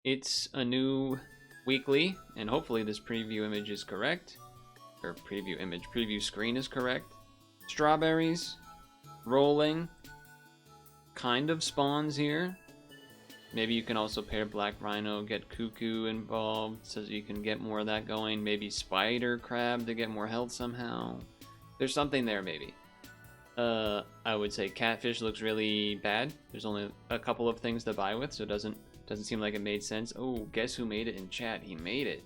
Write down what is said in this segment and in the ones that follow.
It's a new weekly, and hopefully this preview image is correct. Or preview screen is correct. Strawberries, rolling, kind of spawns here. Maybe you can also pair Black Rhino, get Cuckoo involved so you can get more of that going. Maybe Spider Crab to get more health somehow. There's something there, maybe. I would say Catfish looks really bad. There's only a couple of things to buy with, so it doesn't seem like it made sense. Oh, guess who made it in chat? He made it.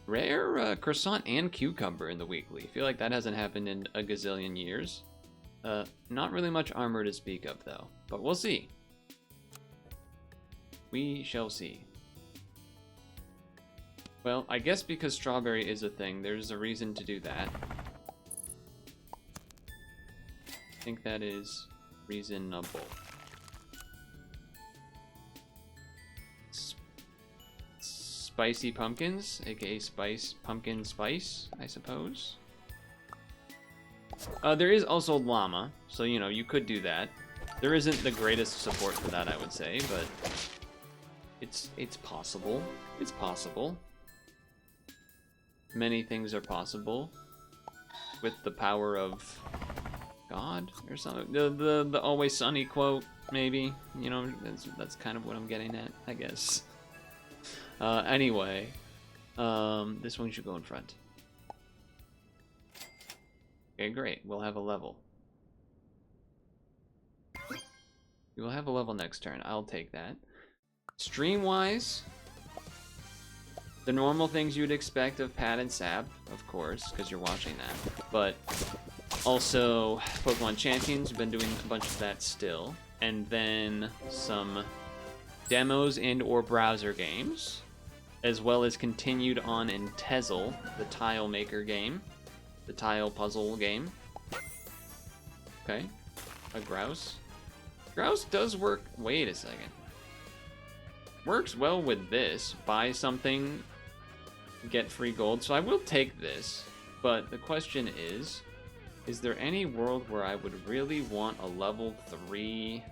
Rare croissant and cucumber in the weekly. I feel like that hasn't happened in a gazillion years. Not really much armor to speak of, though. But we'll see. We shall see. Well, I guess because strawberry is a thing, there's a reason to do that. I think that is reasonable. Spicy pumpkins, aka pumpkin spice, I suppose. There is also llama, so you know, you could do that. There isn't the greatest support for that, I would say, but it's possible. It's possible. Many things are possible with the power of God or something. The always sunny quote, maybe. You know, that's kind of what I'm getting at, I guess. Anyway, this one should go in front. Okay, great. We'll have a level. We will have a level next turn. I'll take that. Stream-wise, the normal things you'd expect of Pat and Sap, of course, because you're watching that. But also, Pokemon Champions, we've been doing a bunch of that still. And then some demos and or browser games, as well as continued on in Tezzle, the tile maker game, the tile puzzle game. Okay, a Grouse. Grouse does work. Wait a second. Works well with this. Buy something, get free gold. So I will take this, but the question is there any world where I would really want a level 3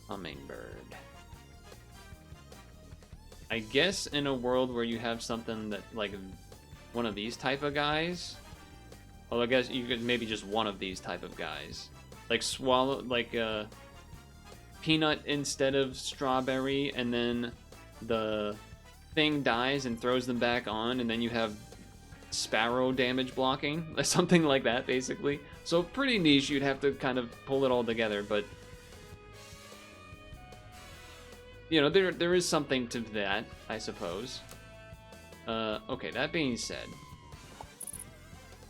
hummingbird? I guess in a world where you have something that, like, one of these type of guys. Well, I guess you could maybe just one of these type of guys. Like swallow, like, peanut instead of strawberry, and then the thing dies and throws them back on, and then you have sparrow damage blocking, something like that, basically. So pretty niche. You'd have to kind of pull it all together, but you know, there is something to that, I suppose. Okay, that being said,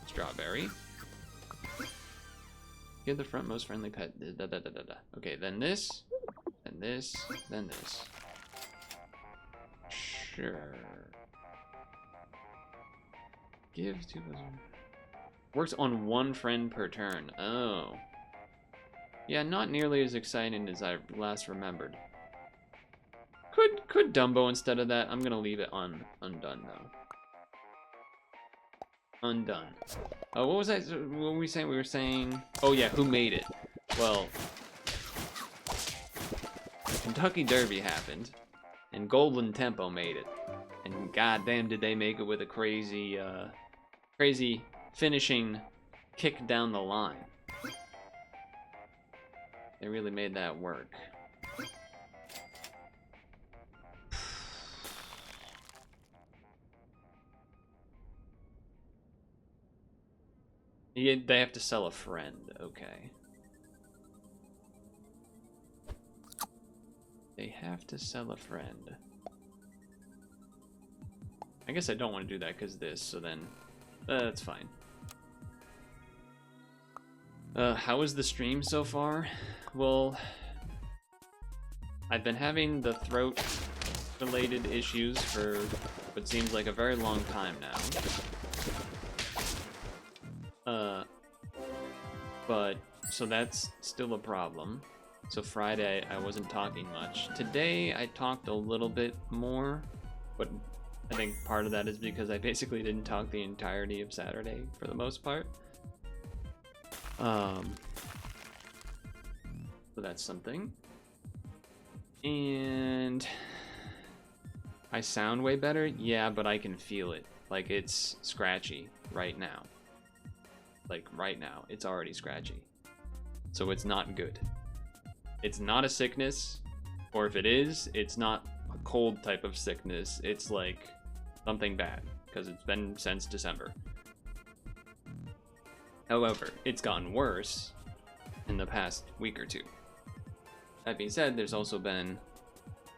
strawberry. Give the front most friendly pet. Okay, then this, then this, then this. Sure. Give 2. Works on 1 friend per turn. Oh. Yeah, not nearly as exciting as I last remembered. Could Dumbo instead of that. I'm gonna leave it undone though. Undone. Oh, what was that? What were we saying? We were saying, oh yeah, who made it? Well, Kentucky Derby happened, and Golden Tempo made it, and goddamn did they make it with a crazy, crazy finishing kick down the line. They really made that work. Yeah, they have to sell a friend, okay. They have to sell a friend. I guess I don't want to do that because this, so then that's fine. How is the stream so far? Well, I've been having the throat related issues for what seems like a very long time now. But so that's still a problem. So Friday I wasn't talking much. Today I talked a little bit more, but I think part of that is because I basically didn't talk the entirety of Saturday for the most part. So that's something. And I sound way better? Yeah, but I can feel it. Like, it's scratchy right now. Like, right now, it's already scratchy. So it's not good. It's not a sickness, or if it is, it's not a cold type of sickness. It's like something bad, because it's been since December. However, it's gotten worse in the past week or two. That being said, there's also been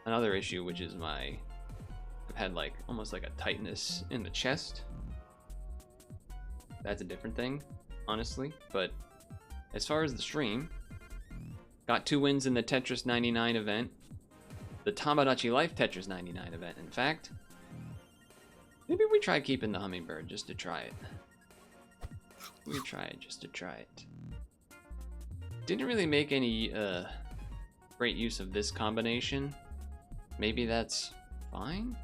another issue, which is I've had like almost like a tightness in the chest. That's a different thing, honestly. But as far as the stream, got 2 wins in the Tetris 99 event, the Tamagotchi Life Tetris 99 event, in fact. Maybe we try keeping the hummingbird just to try it. We try it just to try it. Didn't really make any great use of this combination. Maybe that's fine?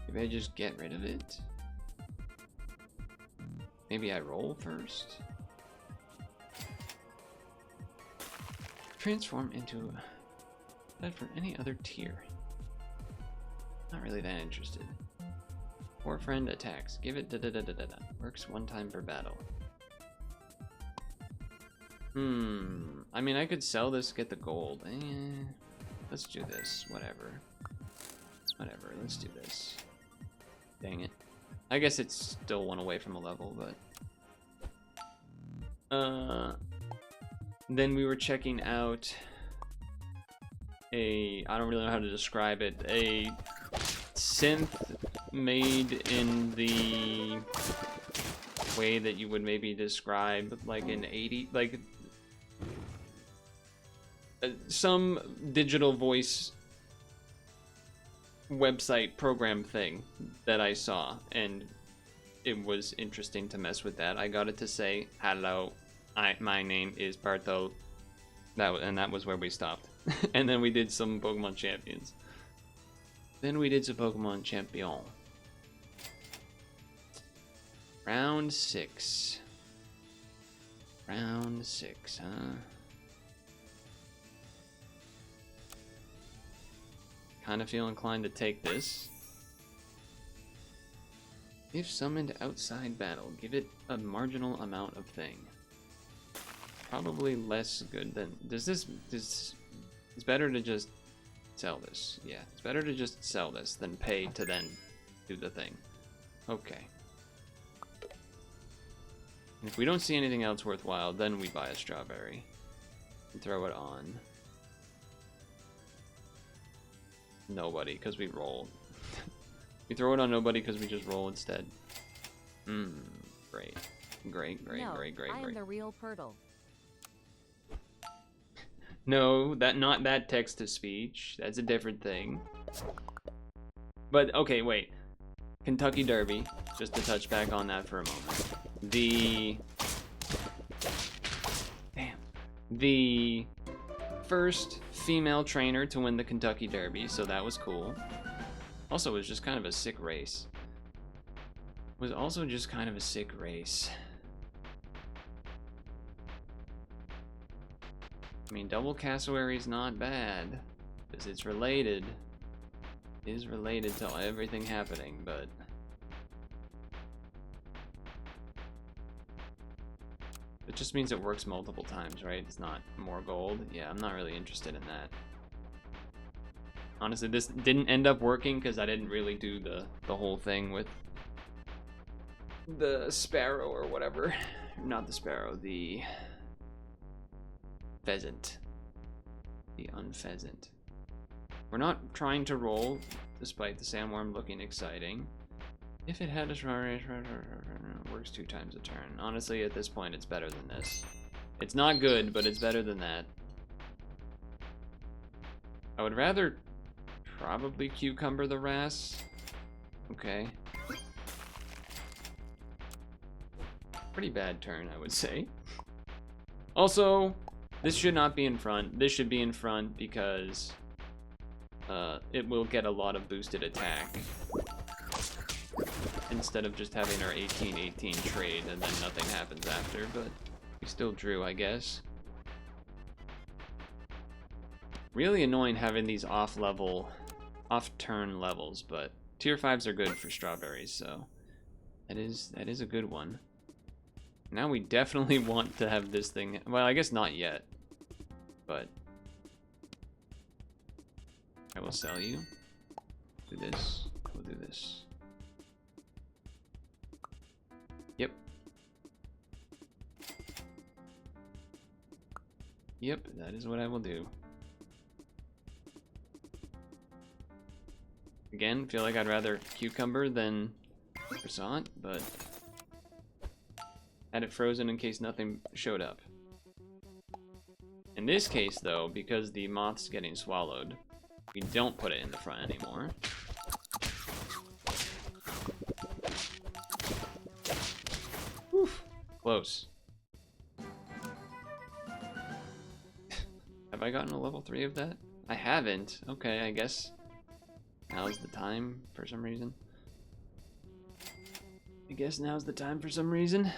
Maybe I just get rid of it? Maybe I roll first? Transform into that for any other tier. Not really that interested. Or friend attacks. Give it da-da-da-da-da-da. Works 1 time per battle. I mean, I could sell this, get the gold. Let's do this. Whatever. Whatever, let's do this. Dang it. I guess it's still 1 away from a level, but... Then we were checking out I don't really know how to describe it, a synth made in the way that you would maybe describe like an 80, like some digital voice website program thing that I saw, and it was interesting to mess with that. I got it to say, hello, my name is Purtle. And that was where we stopped. And then we did some Pokemon Champions. Then we did some Pokemon Champion. Round 6. Round 6, huh? Kind of feel inclined to take this. If summoned outside battle, give it a marginal amount of thing. Probably less good than... It's better to just sell this. Yeah, it's better to just sell this than pay to then do the thing. Okay. And if we don't see anything else worthwhile, then we buy a strawberry and throw it on. Nobody, because we rolled. We throw it on nobody because we just roll instead. Great. Great. I am the real Purtle. No, not that text to speech. That's a different thing. But okay, wait. Kentucky Derby, just to touch back on that for a moment. The first female trainer to win the Kentucky Derby, so that was cool. Also, it was just kind of a sick race. I mean, double cassowary is not bad, because it's related. It is related to everything happening, but... It just means it works multiple times, right? It's not more gold. Yeah, I'm not really interested in that. Honestly, this didn't end up working because I didn't really do the whole thing with the sparrow or whatever. Not the sparrow, the... pheasant. The unpheasant. We're not trying to roll, despite the sandworm looking exciting. If it had a works 2 times a turn. Honestly, at this point, it's better than this. It's not good, but it's better than that. I would rather probably cucumber the wrasse. Okay. Pretty bad turn, I would say. Also, this should not be in front. This should be in front because it will get a lot of boosted attack. Instead of just having our 18-18 trade and then nothing happens after, but we still drew, I guess. Really annoying having these off-turn levels, but tier 5s are good for strawberries, so that is a good one. Now we definitely want to have this thing. Well, I guess not yet, but I will sell you. Do this. We'll do this. Yep. Yep, that is what I will do. Again, feel like I'd rather cucumber than croissant, but had it frozen in case nothing showed up. In this case, though, because the moth's getting swallowed, we don't put it in the front anymore. Oof, close. Have I gotten a level 3 of that? I haven't. Okay, I guess now's the time for some reason. I guess now's the time for some reason.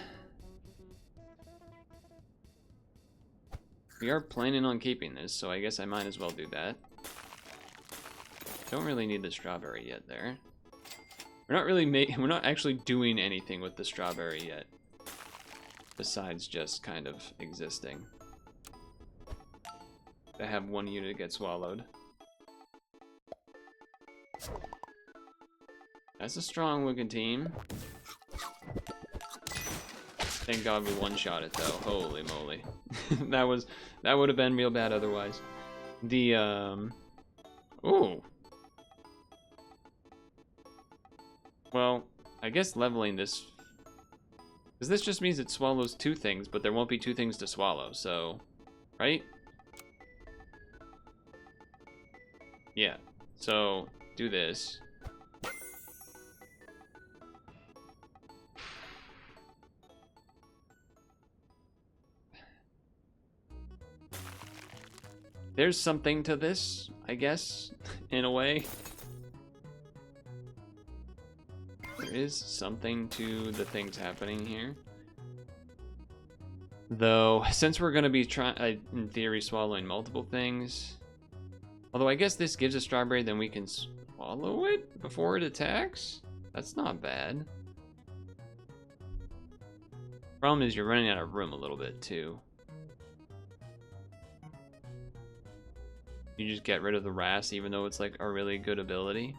We are planning on keeping this, so I guess I might as well do that. Don't really need the strawberry yet there. We're not actually doing anything with the strawberry yet. Besides just kind of existing. To have one unit get swallowed. That's a strong looking team. Thank God we one-shot it though. Holy moly. that would have been real bad otherwise. The ooh. Well, I guess leveling this, because this just means it swallows 2 things, but there won't be 2 things to swallow, so right? Yeah. So do this. There's something to this, I guess, in a way. There is something to the things happening here. Though, since we're going to be in theory, swallowing multiple things. Although I guess this gives a strawberry, then we can swallow it before it attacks? That's not bad. Problem is you're running out of room a little bit, too. You just get rid of the RAS, even though it's like a really good ability.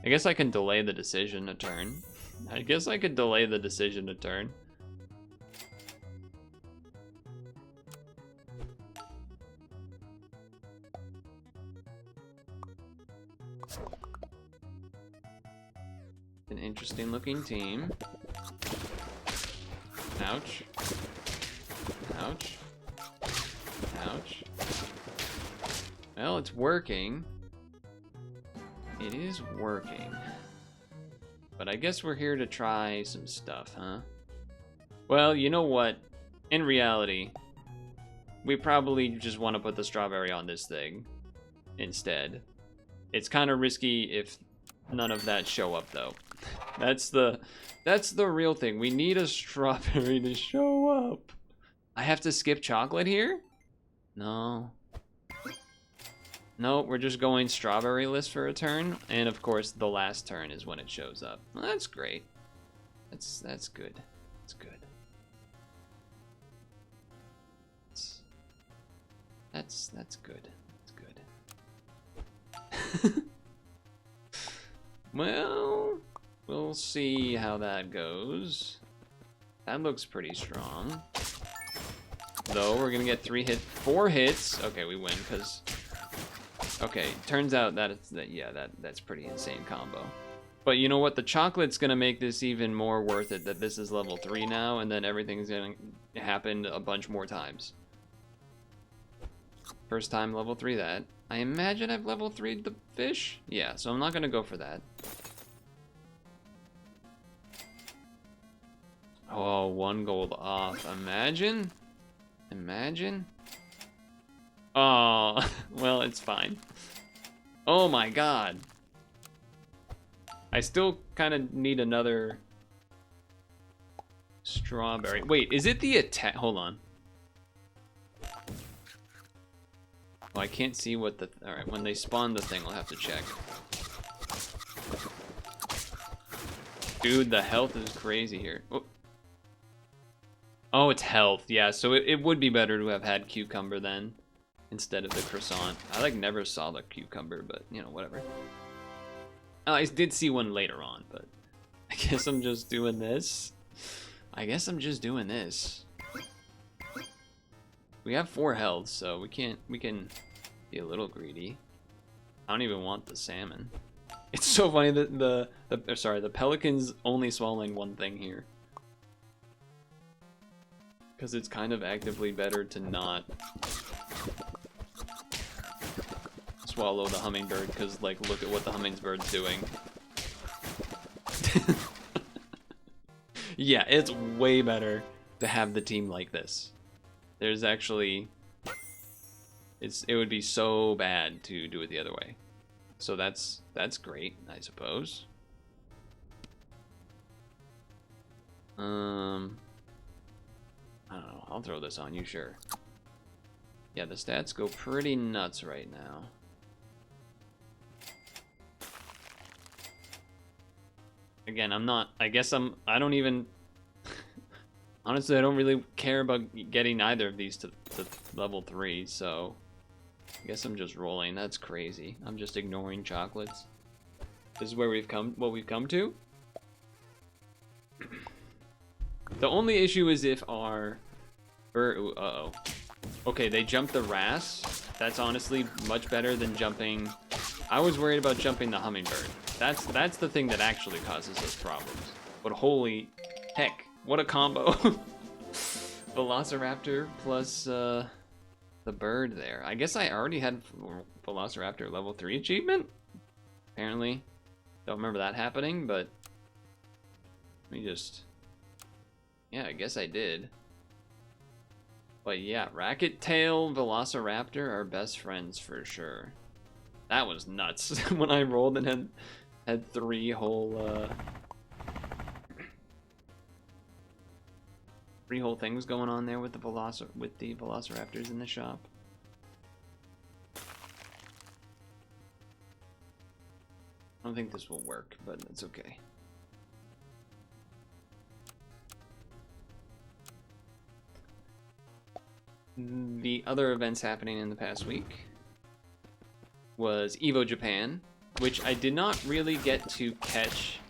I guess I can delay the decision a turn. I guess I could delay the decision a turn. An interesting looking team. Ouch. Ouch. Ouch. Well, it's working. It is working. But I guess we're here to try some stuff, huh? Well, you know what? In reality, we probably just want to put the strawberry on this thing instead. It's kind of risky if none of that show up, though. That's the real thing. We need a strawberry to show up. I have to skip chocolate here? No. No, we're just going strawberry-less for a turn, and of course the last turn is when it shows up. Well, that's great. That's good. That's good. That's good. That's good. Well, we'll see how that goes. That looks pretty strong. Though we're gonna get 4 hits. Okay, we win because. Okay, turns out that's pretty insane combo. But you know what? The chocolate's gonna make this even more worth it. That this is level 3 now, and then everything's gonna happen a bunch more times. First time level 3 that. I imagine I've level 3'd the fish? Yeah, so I'm not gonna go for that. Oh, 1 gold off. Imagine? Imagine? Oh, well, it's fine. Oh my god. I still kind of need another strawberry. Wait, is it the attack? Hold on. Oh, I can't see what the... Alright, when they spawn the thing, I'll have to check. Dude, the health is crazy here. Oh, oh it's health. Yeah, so it would be better to have had cucumber then, instead of the croissant. I, like, never saw the cucumber, but, you know, whatever. I did see one later on, but I guess I'm just doing this. I guess I'm just doing this. We have 4 health, so we can be a little greedy. I don't even want the salmon. It's so funny that the pelican's only swallowing one thing here. Because it's kind of actively better to not swallow the hummingbird, because, like, look at what the hummingbird's doing. Yeah, it's way better to have the team like this. There's actually... It would be so bad to do it the other way. So that's great, I suppose. I don't know. I'll throw this on you, sure. Yeah, the stats go pretty nuts right now. Again, I don't even... Honestly, I don't really care about getting either of these to level 3, so... I guess I'm just rolling. That's crazy. I'm just ignoring chocolates. This is where we've come to? The only issue is if our... uh-oh. Okay, they jumped the wrasse. That's honestly much better than jumping... I was worried about jumping the hummingbird. That's the thing that actually causes us problems. But holy heck, what a combo. Velociraptor plus the bird there. I guess I already had Velociraptor level 3 achievement? Apparently. Don't remember that happening, but... Let me just... Yeah, I guess I did. But yeah, Racket Tail, Velociraptor are best friends for sure. That was nuts when I rolled and had 3 whole things going on there with the Velociraptors in the shop. I don't think this will work, but it's okay. The other events happening in the past week was Evo Japan, which I did not really get to catch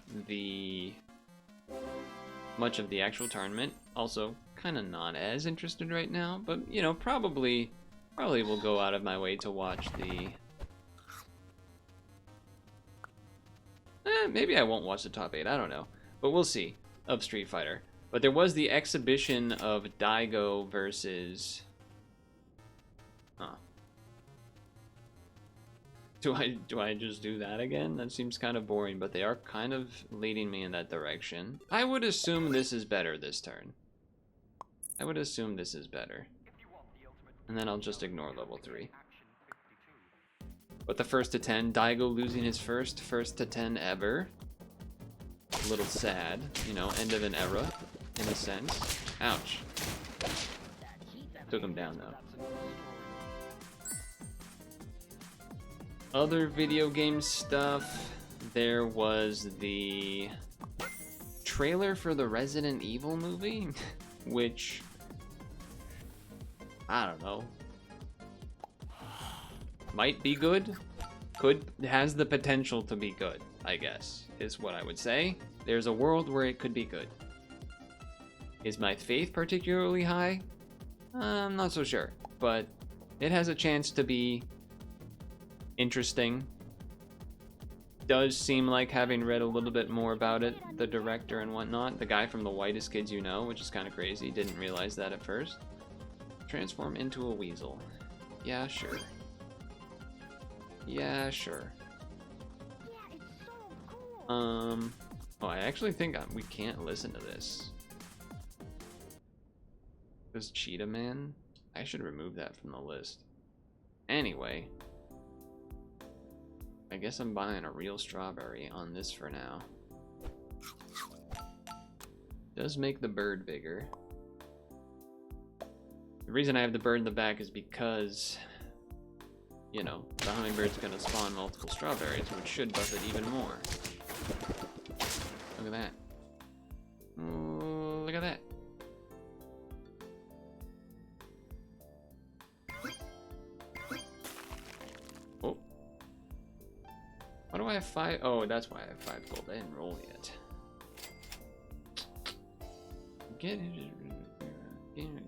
much of the actual tournament. Also, kind of not as interested right now, but you know, probably will go out of my way to watch the... maybe I won't watch the top 8, I don't know. But we'll see, of Street Fighter. But there was the exhibition of Daigo versus... Do I just do that again? That seems kind of boring, but they are kind of leading me in that direction. I would assume this is better this turn. I would assume this is better. And then I'll just ignore level 3. But the first to 10, Daigo losing his first to 10 ever. A little sad, you know, end of an era, in a sense. Ouch. Took him down though. Other video game stuff, there was the trailer for the Resident Evil movie, which, I don't know, might be good, has the potential to be good, I guess, is what I would say. There's a world where it could be good. Is my faith particularly high? I'm not so sure, but it has a chance to be interesting. Does seem like, having read a little bit more about it, the director and whatnot, the guy from The Whitest Kids You Know, which is kind of crazy, didn't realize that at first. Transform into a weasel. Yeah, sure. Yeah, sure. Oh, I actually think we can't listen to this. This Cheetah Man? I should remove that from the list. Anyway. I guess I'm buying a real strawberry on this for now. Does make the bird bigger. The reason I have the bird in the back is because you know, the hummingbird's gonna spawn multiple strawberries, which should buff it even more. Look at that. Ooh, look at that. Oh. Why do I have 5? Oh, that's why I have 5 gold. I didn't roll yet.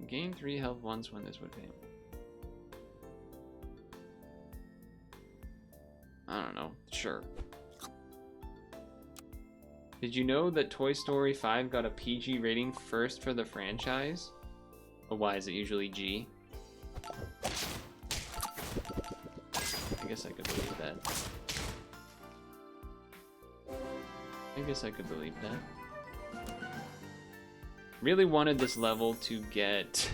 Gain 3 health once when this would pay. I don't know. Sure. Did you know that Toy Story 5 got a PG rating first for the franchise? Or why is it usually G? I guess I could believe that. I guess I could believe that. Really wanted this level to get...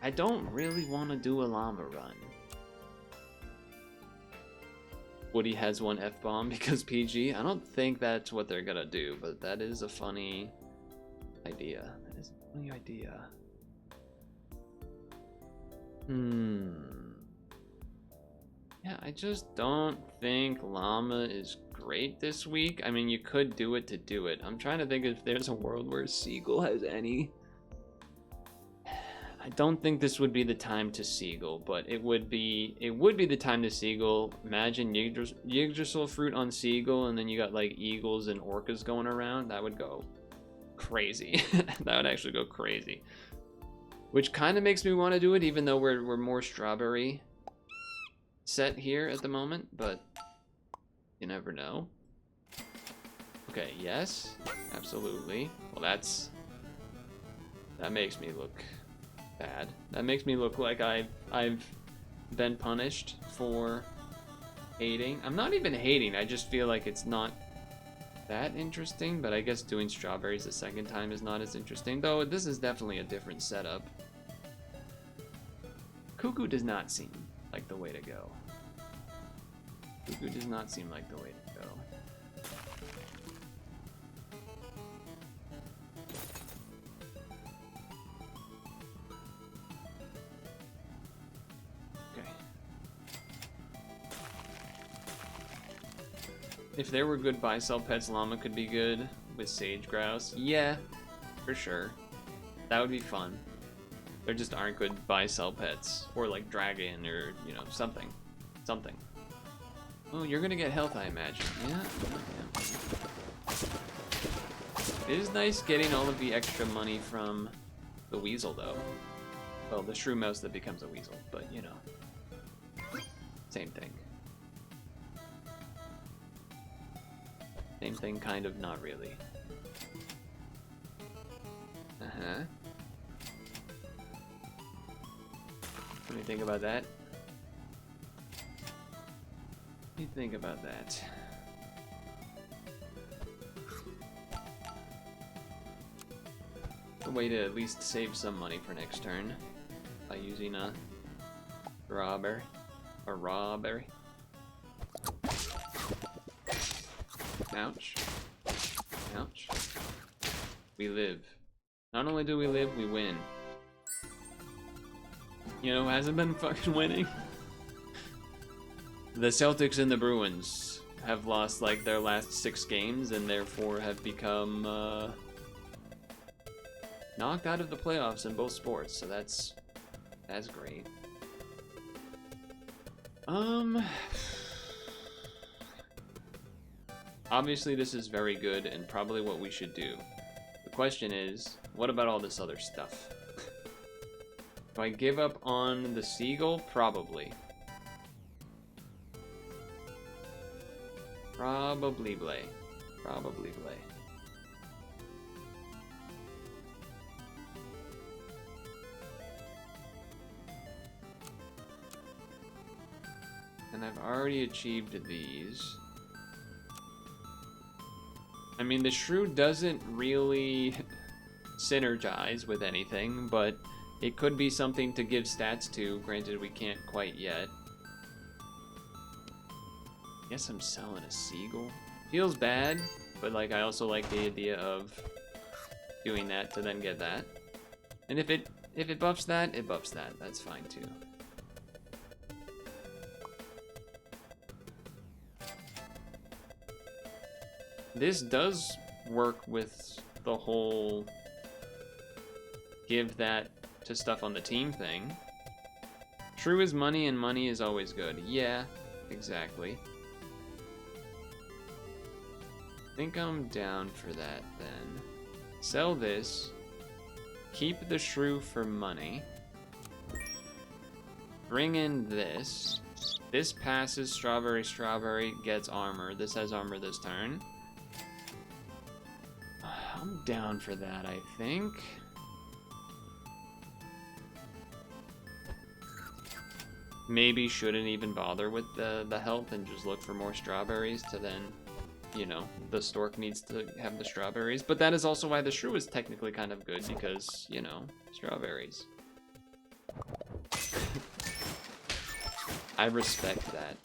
I don't really want to do a llama run. Woody has one F-bomb because PG. I don't think that's what they're gonna do, but that is a funny idea. That is a funny idea. Yeah, I just don't think llama is great this week. I mean, you could do it to do it. I'm trying to think if there's a world where Seagull has any. I don't think this would be the time to Seagull, but it would be the time to Seagull. Imagine Yggdrasil fruit on Seagull, and then you got like eagles and orcas going around. That would go crazy. That would actually go crazy. Which kind of makes me want to do it, even though we're more strawberry set here at the moment, but you never know. Okay, yes, absolutely. Well, that makes me look bad. That makes me look like I've been punished for hating. I'm not even hating, I just feel like it's not that interesting, but I guess doing strawberries the second time is not as interesting, though this is definitely a different setup. Cuckoo does not seem like the way to go. Cuckoo does not seem like the way to go. If there were good buy-sell pets, llama could be good with sage grouse. Yeah, for sure. That would be fun. There just aren't good buy-sell pets. Or like dragon or, you know, something. Something. Oh, you're gonna get health, I imagine. Yeah. It is nice getting all of the extra money from the weasel, though. Well, the shrew mouse that becomes a weasel, but you know. Same thing. Same thing, kind of, not really. Uh-huh. What do you think about that? What do you think about that? A way to at least save some money for next turn by using a strawberry or rawberry. Ouch. Ouch. We live. Not only do we live, we win. You know who hasn't been fucking winning? The Celtics and the Bruins have lost like their last 6 games and therefore have become knocked out of the playoffs in both sports, so that's great. Obviously this is very good and probably what we should do. The question is, what about all this other stuff? Do I give up on the seagull? Probably. Probably play. Probably play. And I've already achieved these. I mean, the shrew doesn't really synergize with anything, but it could be something to give stats to. Granted, we can't quite yet. Guess I'm selling a seagull. Feels bad, but like I also like the idea of doing that to then get that. And if it buffs that, it buffs that. That's fine too. This does work with the whole give that to stuff on the team thing. True is money and money is always good. Yeah, exactly. I think I'm down for that then. Sell this. Keep the shrew for money. Bring in this. This passes strawberry, strawberry, gets armor. This has armor this turn. I'm down for that, I think. Maybe shouldn't even bother with the health and just look for more strawberries to then, you know, the stork needs to have the strawberries. But that is also why the shrew is technically kind of good because, you know, strawberries. I respect that.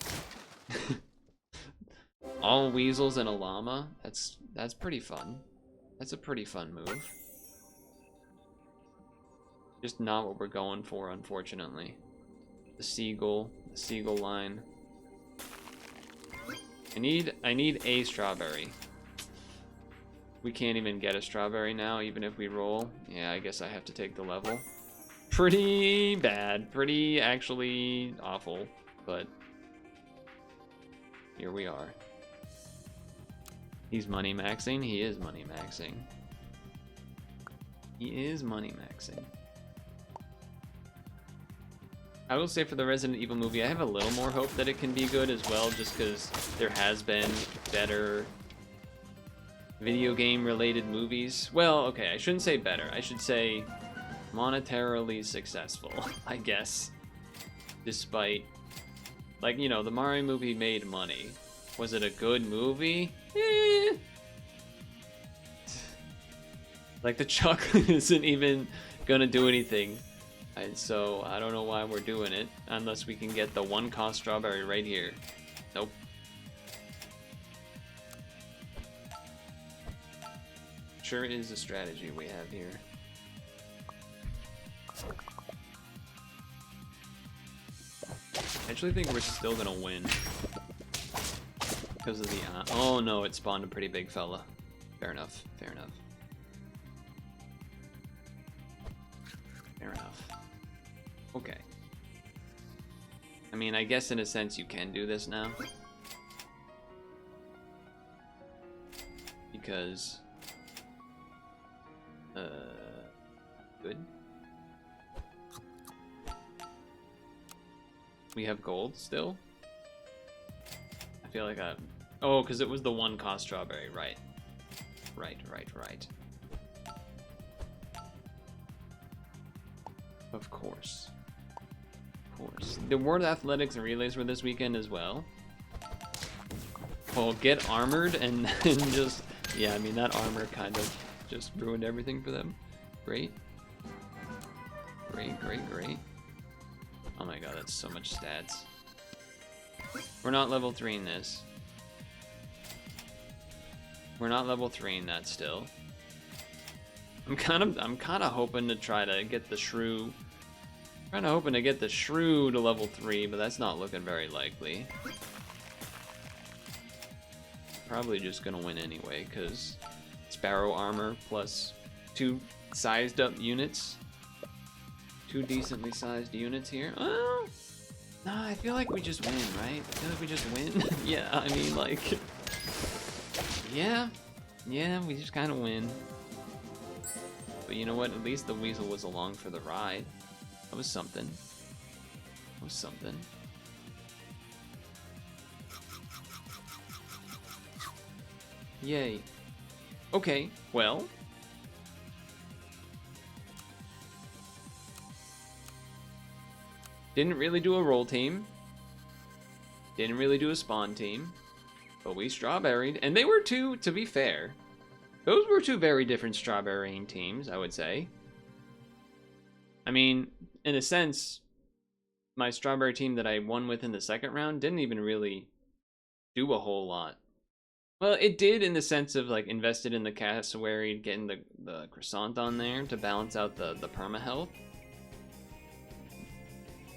All weasels and a llama? That's pretty fun. That's a pretty fun move. Just not what we're going for, unfortunately. The seagull line. I need a strawberry. We can't even get a strawberry now, even if we roll. Yeah, I guess I have to take the level. Pretty bad. Pretty actually awful, but here we are. He's money maxing. He is money maxing. He is money maxing. I will say for the Resident Evil movie, I have a little more hope that it can be good as well, just because there has been better video game related movies. Well, okay, I shouldn't say better. I should say monetarily successful, I guess. Despite, like, you know, the Mario movie made money. Was it a good movie? Eh. Like, the chocolate isn't even gonna do anything. And so, I don't know why we're doing it, unless we can get the one-cost strawberry right here. Nope. Sure is a strategy we have here. I actually think we're still gonna win. Because of the, oh no, it spawned a pretty big fella. Fair enough, fair enough. Fair enough. Okay. I mean, I guess in a sense you can do this now. Because... good. We have gold still? I feel like I... Oh, because it was the one cost strawberry, right. Right. Of course. The World Athletics and Relays were this weekend as well. Well, get armored and then just... Yeah, I mean, that armor kind of just ruined everything for them. Great. Great. Oh my god, that's so much stats. We're not level 3 in this. We're not level 3 in that still. I'm kind of hoping to try to get the shrew. Hoping to get the shrew to level 3, but that's not looking very likely. Probably just gonna win anyway, because Sparrow armor plus 2 sized up units. 2 decently sized units here. Oh, no, I feel like we just win, right? I feel like we just win. Yeah, I mean, like, yeah, we just kind of win. But you know what? At least the weasel was along for the ride. That was something. Yay. Okay, well. Didn't really do a roll team. Didn't really do a spawn team. But we strawberried. And they were two, to be fair. Those were 2 very different strawberrying teams, I would say. I mean, in a sense, my strawberry team that I won with in the second round didn't even really do a whole lot. Well, it did in the sense of like invested in the cassowary, getting the croissant on there to balance out the perma health.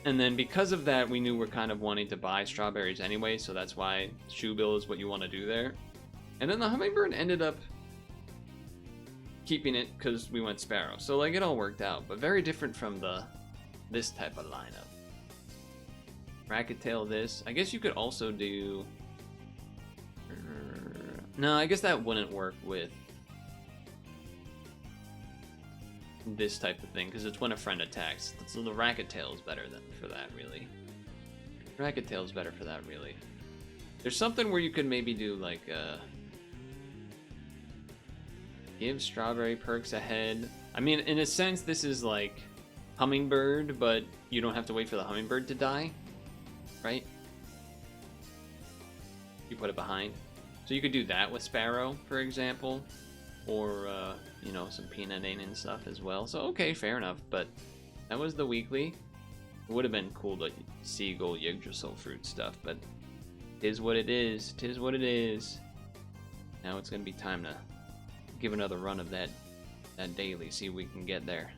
And then because of that, we knew we're kind of wanting to buy strawberries anyway, so that's why shoe bill is what you want to do there. And then the hummingbird ended up keeping it because we went sparrow. So like it all worked out, but very different from this type of lineup. Racket tail this. I guess you could also do... No, I guess that wouldn't work with this type of thing, because it's when a friend attacks. So the racket tail is better than for that, really. Racket tail is better for that, really. There's something where you could maybe do like give strawberry perks ahead. I mean, in a sense, this is like hummingbird, but you don't have to wait for the hummingbird to die, right? You put it behind. So you could do that with Sparrow, for example, or, you know, some peanutting and stuff as well. So, okay, fair enough, but that was the weekly. It would have been cool to see gold Yggdrasil fruit stuff, but tis what it is. Tis what it is. Now it's going to be time to give another run of that daily, see if we can get there.